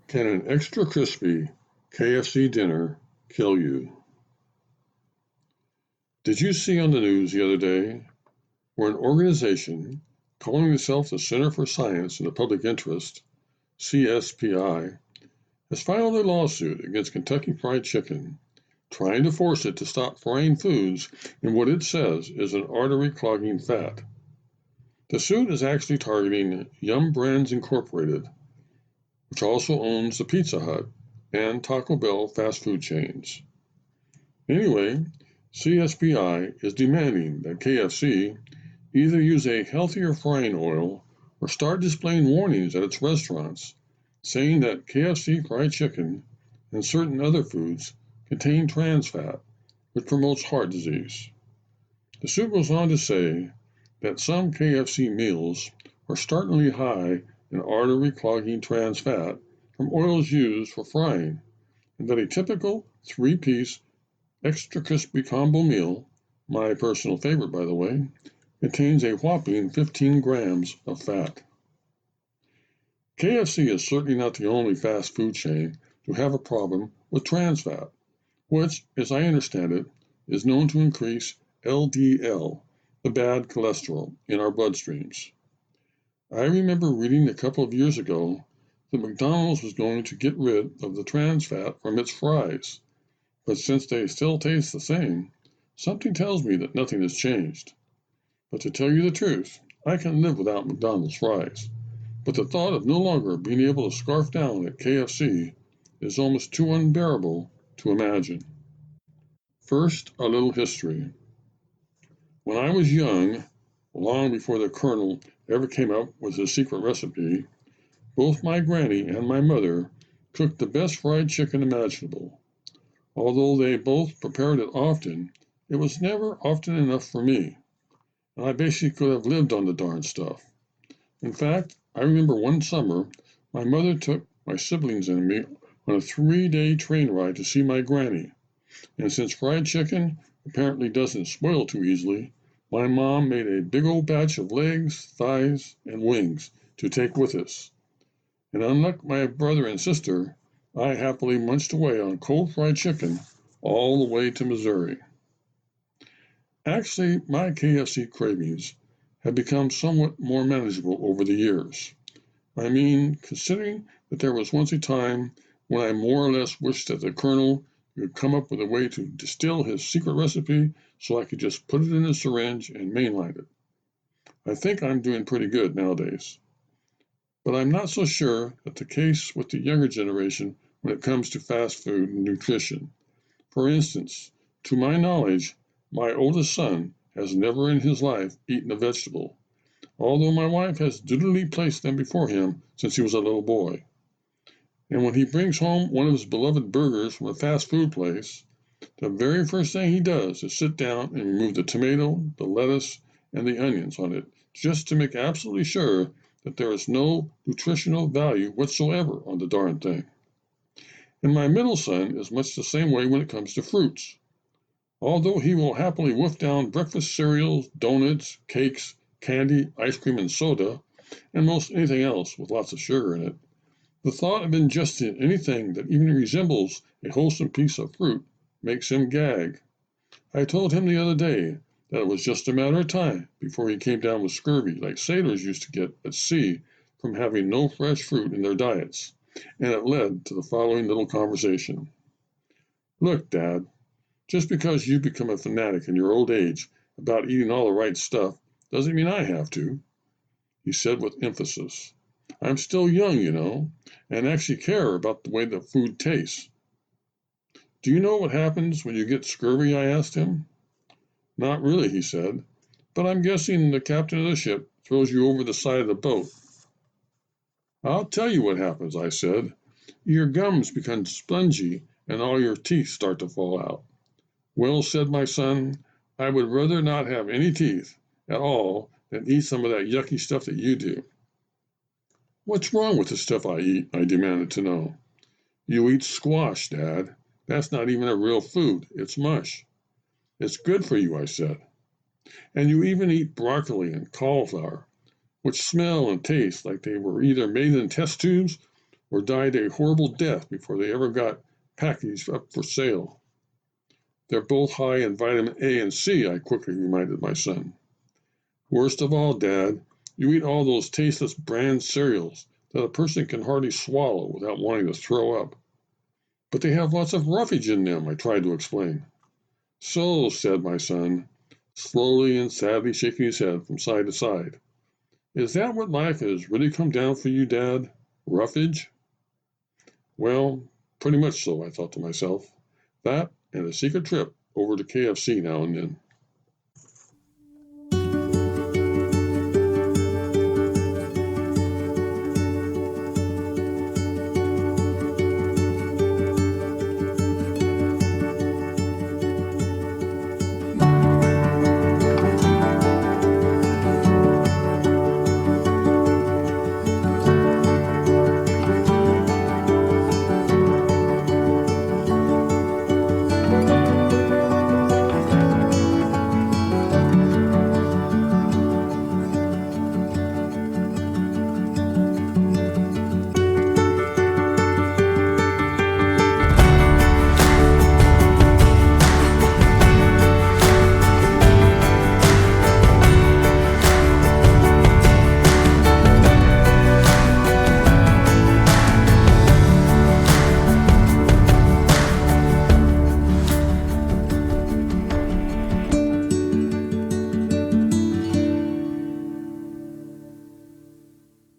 Can an extra crispy KFC dinner kill you? Did you see on the news the other day where an organization calling itself the Center for Science and the Public Interest, CSPI, has filed a lawsuit against Kentucky Fried Chicken, trying to force it to stop frying foods in what it says is an artery-clogging fat? The suit is actually targeting Yum Brands Incorporated, which also owns the Pizza Hut and Taco Bell fast food chains. Anyway, CSPI is demanding that KFC either use a healthier frying oil or start displaying warnings at its restaurants saying that KFC fried chicken and certain other foods contain trans fat, which promotes heart disease. The suit goes on to say that some KFC meals are startlingly high in artery-clogging trans fat from oils used for frying, and that a typical three-piece extra crispy combo meal, my personal favorite by the way, contains a whopping 15 grams of fat. KFC is certainly not the only fast food chain to have a problem with trans fat, which, as I understand it, is known to increase LDL, the bad cholesterol, in our bloodstreams. I remember reading a couple of years ago that McDonald's was going to get rid of the trans fat from its fries, but since they still taste the same, something tells me that nothing has changed. But to tell you the truth, I can live without McDonald's fries, but the thought of no longer being able to scarf down at KFC is almost too unbearable to imagine. First, a little history. When I was young, long before the Colonel ever came up with his secret recipe, both my granny and my mother cooked the best fried chicken imaginable. Although they both prepared it often, it was never often enough for me, and I basically could have lived on the darn stuff. In fact, I remember one summer, my mother took my siblings and me on a 3-day train ride to see my granny, and since fried chicken apparently doesn't spoil too easily, my mom made a big old batch of legs, thighs, and wings to take with us. And unlike my brother and sister, I happily munched away on cold fried chicken all the way to Missouri. Actually, my KFC cravings have become somewhat more manageable over the years. I mean, considering that there was once a time when I more or less wished that the Colonel could come up with a way to distill his secret recipe so I could just put it in a syringe and mainline it. I think I'm doing pretty good nowadays. But I'm not so sure that's the case with the younger generation when it comes to fast food and nutrition. For instance, to my knowledge, my oldest son has never in his life eaten a vegetable, although my wife has dutifully placed them before him since he was a little boy. And when he brings home one of his beloved burgers from a fast food place, the very first thing he does is sit down and remove the tomato, the lettuce, and the onions on it, just to make absolutely sure that there is no nutritional value whatsoever on the darn thing. And my middle son is much the same way when it comes to fruits. Although he will happily wolf down breakfast cereals, donuts, cakes, candy, ice cream, and soda, and most anything else with lots of sugar in it, the thought of ingesting anything that even resembles a wholesome piece of fruit makes him gag. I told him the other day that it was just a matter of time before he came down with scurvy like sailors used to get at sea from having no fresh fruit in their diets, and it led to the following little conversation. Look, Dad, just because you become a fanatic in your old age about eating all the right stuff doesn't mean I have to, he said with emphasis. I'm still young, you know, and actually care about the way the food tastes. Do you know what happens when you get scurvy? I asked him. Not really, he said, but I'm guessing the captain of the ship throws you over the side of the boat. I'll tell you what happens, I said. Your gums become spongy and all your teeth start to fall out. Well, said my son, I would rather not have any teeth at all than eat some of that yucky stuff that you do. What's wrong with the stuff I eat? I demanded to know. You eat squash, Dad. That's not even a real food. It's mush. It's good for you, I said. And you even eat broccoli and cauliflower, which smell and taste like they were either made in test tubes or died a horrible death before they ever got packaged up for sale. They're both high in vitamin A and C, I quickly reminded my son. Worst of all, Dad, you eat all those tasteless bran cereals that a person can hardly swallow without wanting to throw up. But they have lots of roughage in them, I tried to explain. So, said my son, slowly and sadly shaking his head from side to side, is that what life has really come down for you, Dad? Roughage? Well, pretty much so, I thought to myself. That and a secret trip over to KFC now and then.